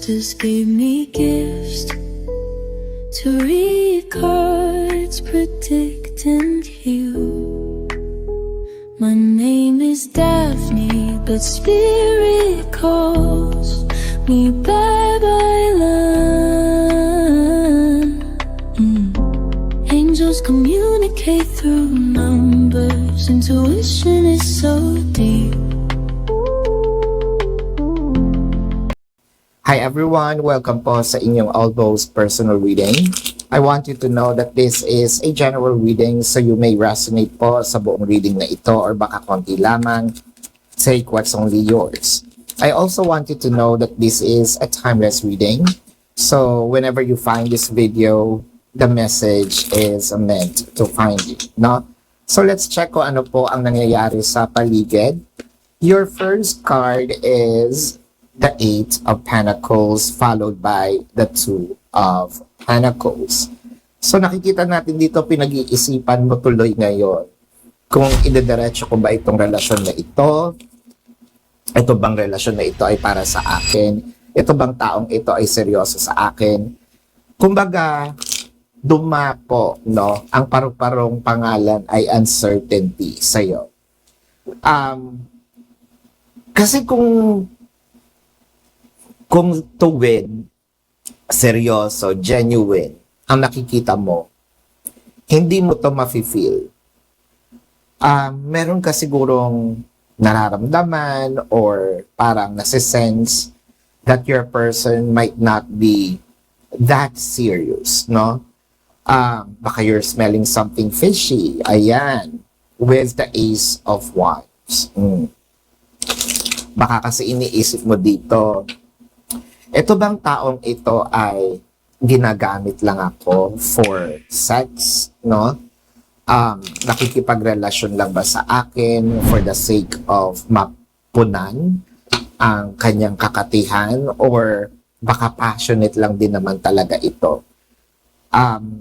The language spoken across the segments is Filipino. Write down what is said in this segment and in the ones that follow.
ancestors gave me gifts to read cards, predict and heal. My name is Daphne, but spirit calls me bye-bye love. Angels communicate through numbers. Intuition is so deep. Hi everyone! Welcome po sa inyong Albo's personal reading. I want you to know that this is a general reading, so you may resonate po sa buong reading na ito or baka konti lamang. Take what's only yours. I also want you to know that this is a timeless reading. So whenever you find this video, the message is meant to find you. No? So let's check kung ano po ang nangyayari sa paligid. Your first card is the Eight of Pentacles followed by the Two of Pentacles. So nakikita natin dito, pinag-iisipan mo tuloy ngayon kung idediretso ko ba itong relasyon na ito. Ito bang relasyon na ito ay para sa akin? Ito bang taong ito ay seryoso sa akin? Kumbaga, dumapo, no? Ang paru-parong pangalan ay uncertainty sa'yo. Kasi kung tuwid, seryoso, genuine, ang nakikita mo, hindi mo to mafe-feel. Meron ka sigurong nararamdaman or parang nasisense that your person might not be that serious, no? Baka you're smelling something fishy. Ayan. With the Ace of Wands. Baka kasi iniisip mo dito, ito bang taong ito ay ginagamit lang ako for sex, no? Nakikipagrelasyon lang ba sa akin for the sake of mapunan ang kanyang kakatihan, or baka passionate lang din naman talaga ito?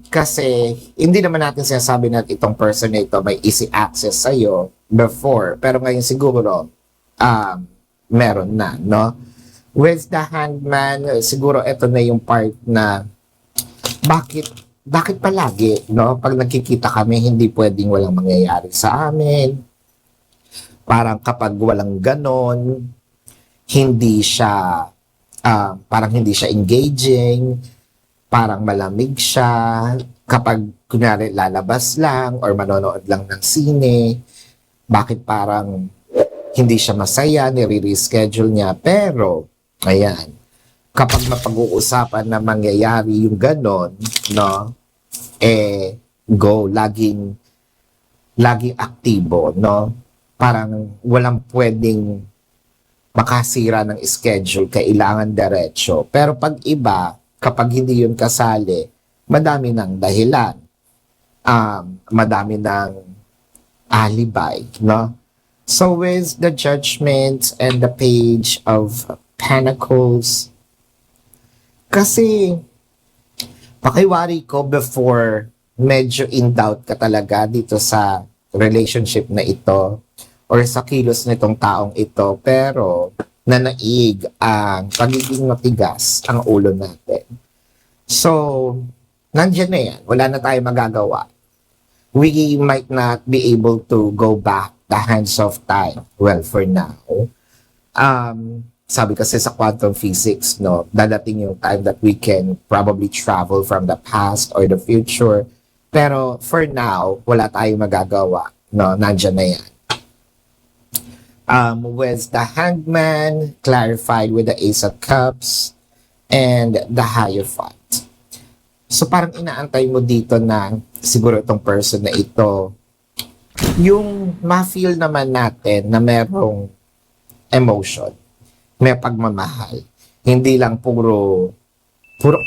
Kasi hindi naman natin sinasabi na itong person na ito may easy access sa'yo before, pero ngayon siguro meron na, no? With the Hangman, siguro ito na yung part na bakit palagi, no? Pag nagkikita kami, hindi pwedeng walang mangyayari sa amin. Parang kapag walang ganon, hindi siya, parang hindi siya engaging, parang malamig siya. Kapag, kunyari, lalabas lang or manonood lang ng sine, bakit parang hindi siya masaya, nire-reschedule niya, pero ayan, kapag mapag-uusapan na mangyayari yung ganon, no, go, laging aktibo, no, parang walang pwedeng makasira ng schedule, kailangan diretso. Pero pag iba, kapag hindi yun kasali, madami ng dahilan, madami ng alibay, no. So with the Judgment and the Page of Pentacles, kasi pakiwari ko before medyo in doubt ka talaga dito sa relationship na ito or sa kilos nitong taong ito, pero nanaig ang pagiging matigas ang ulo natin. So, nandiyan na yan. Wala na tayong magagawa. We might not be able to go back the hands of time. Well, for now, sabi kasi sa quantum physics, no, dadating yung time that we can probably travel from the past or the future. Pero for now, wala tayong magagawa, no, nandyan na yan. With the Hangman, clarified with the Ace of Cups, and the Hierophant. So parang inaantay mo dito na siguro itong person na ito, yung ma-feel naman natin na merong emotion, may pagmamahal. Hindi lang puro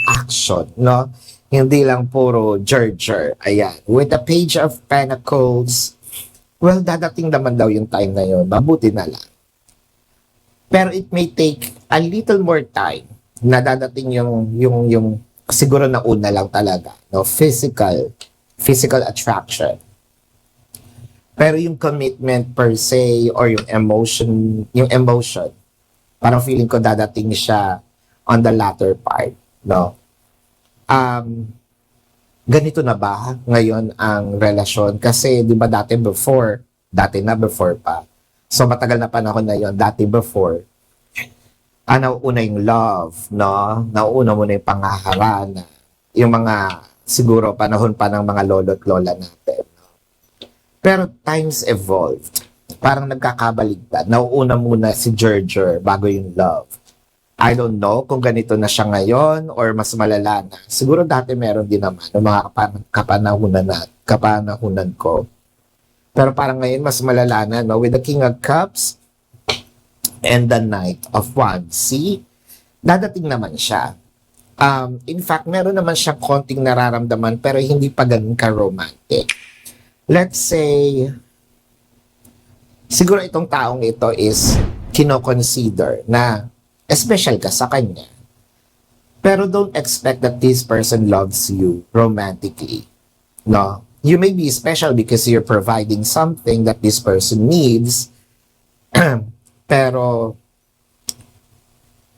action, no? Hindi lang puro jer. Ayan. With the Page of Pentacles, well, dadating naman daw yung time na yun. Mabuti na lang. Pero it may take a little more time na dadating yung siguro na una lang talaga, no? Physical attraction. Pero yung commitment per se or yung emotion, parang feeling ko dadating siya on the latter part, no? Ganito na ba ngayon ang relasyon? Kasi di ba dati before pa. So matagal na panahon na yon, dati before. Nauuna yung love, no? Nauuna muna yung pangaharana. Yung mga, siguro, panahon pa ng mga lolo't lola natin. No? Pero times evolved. Parang nagkakabaligtad. Nauuna muna si Gerger bago yung love. I don't know kung ganito na siya ngayon or mas malala na. Siguro dati meron din naman ng mga kapanahunan ko. Pero parang ngayon mas malala na, no? With the King of Cups and the Knight of Wands. See? Dadating naman siya. In fact, meron naman siyang konting nararamdaman pero hindi pa ganun ka-romantic. Let's say, siguro itong taong ito is kino-consider na special ka sa kanya. Pero don't expect that this person loves you romantically. No? You may be special because you're providing something that this person needs. Pero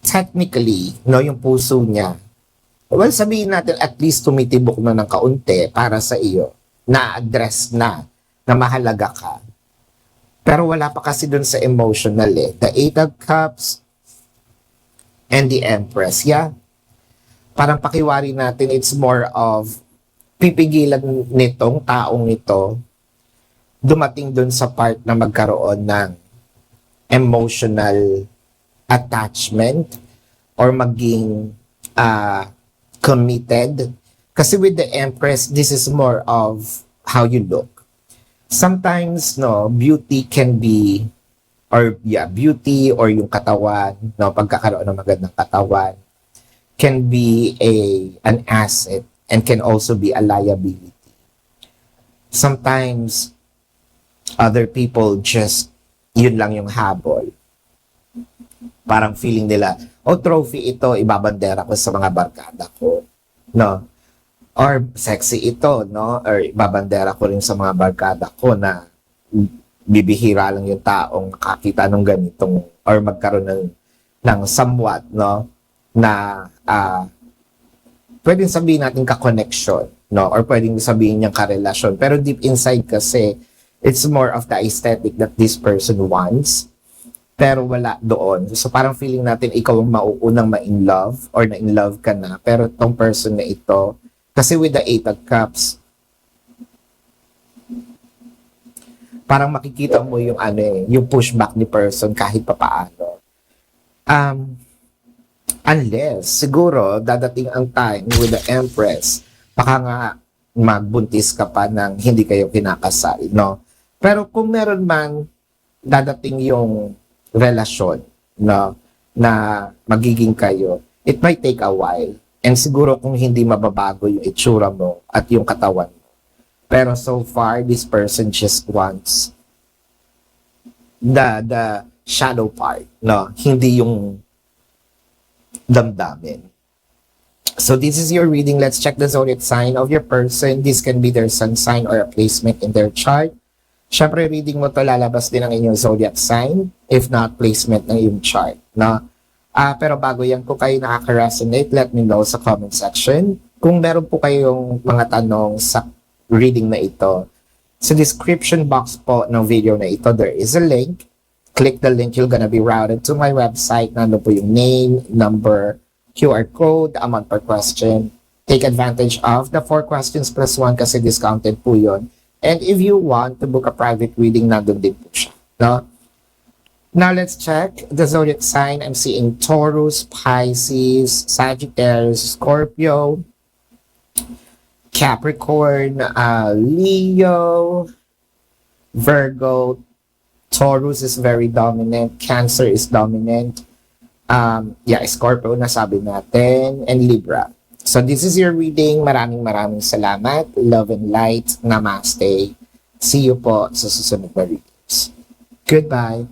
technically, no, yung puso niya, well, sabihin natin at least tumitibok na ng kaunti para sa iyo. Na-address na mahalaga ka. Pero wala pa kasi dun sa emotional eh. The Eight of Cups and the Empress, yeah. Parang pakiwari natin, it's more of pipigilan nitong taong ito dumating dun sa part na magkaroon ng emotional attachment or maging committed. Kasi with the Empress, this is more of how you look. Sometimes, no, beauty can be beauty or yung katawan, no, pagkakaroon ng magandang katawan can be an asset and can also be a liability. Sometimes other people just yun lang yung habol. Parang feeling nila, trophy ito, ibabandera ko sa mga barkada ko, no? Or sexy ito, no? Or ibabandera ko rin sa mga barkada ko na bibihira lang yung taong nakakita ng ganitong or magkaroon ng somewhat, no, na pwedeng sabihin natin ka-connection, no, or pwedeng sabihin niyang ka-relasyon, pero deep inside kasi it's more of the aesthetic that this person wants, pero wala doon. So parang feeling natin ikaw ang mauunang ma-in love or na-in love ka na, pero tong person na ito, kasi with the Eight of Cups, parang makikita mo yung yung pushback ni person kahit papaano. Unless, siguro, dadating ang time with the Empress, baka nga magbuntis ka pa ng hindi kayo kinakasal, no? Pero kung meron man dadating yung relasyon, no, na magiging kayo, it might take a while. And siguro kung hindi mababago yung itsura mo at yung katawan mo. Pero so far, this person just wants the shadow part, no? Hindi yung damdamin. So this is your reading. Let's check the zodiac sign of your person. This can be their sun sign or a placement in their chart. Syempre, reading mo to, lalabas din ang inyong zodiac sign, if not placement ng iyong chart, no? Pero bago yan, kung kayo nakaka-resonate, let me know sa comment section. Kung meron po kayong mga tanong sa reading na ito, sa description box po ng video na ito, there is a link. Click the link, you're gonna be routed to my website. Nandun po yung name, number, QR code, amount per question. Take advantage of the 4 questions plus 1 kasi discounted po yun. And if you want to book a private reading, nandun din po siya. No? Now, let's check the zodiac sign. I'm seeing Taurus, Pisces, Sagittarius, Scorpio, Capricorn, Leo, Virgo. Taurus is very dominant. Cancer is dominant. Scorpio na sabi natin. And Libra. So this is your reading. Maraming salamat. Love and light. Namaste. See you po sa susunod na readings. Goodbye.